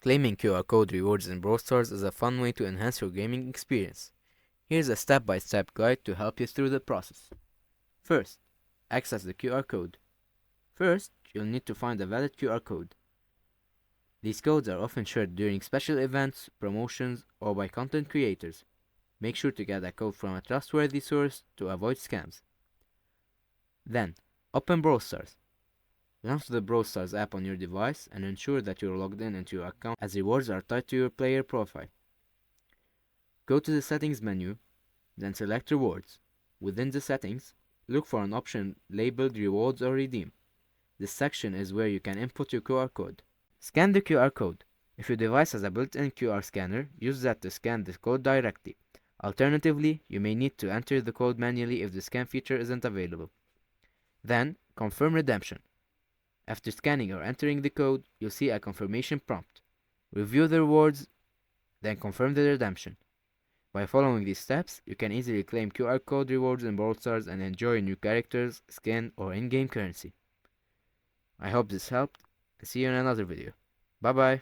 Claiming QR code rewards in Brawl Stars is a fun way to enhance your gaming experience. Here's a step-by-step guide to help you through the process. First, access the QR code. First, you'll need to find a valid QR code. These codes are often shared during special events, promotions, or by content creators. Make sure to get a code from a trustworthy source to avoid scams. Then, open Brawl Stars. Launch the Brawl Stars app on your device and ensure that you're logged in into your account, as rewards are tied to your player profile. Go to the settings menu, then select rewards. Within the settings, look for an option labeled rewards or redeem. This section is where you can input your QR code. Scan the QR code. If your device has a built-in QR scanner, use that to scan the code directly. Alternatively, you may need to enter the code manually if the scan feature isn't available. Then, confirm redemption. After scanning or entering the code, you'll see a confirmation prompt. Review the rewards, then confirm the redemption. By following these steps, you can easily claim QR code rewards in Brawl Stars and enjoy new characters, skin, or in-game currency. I hope this helped, and see you in another video. Bye bye!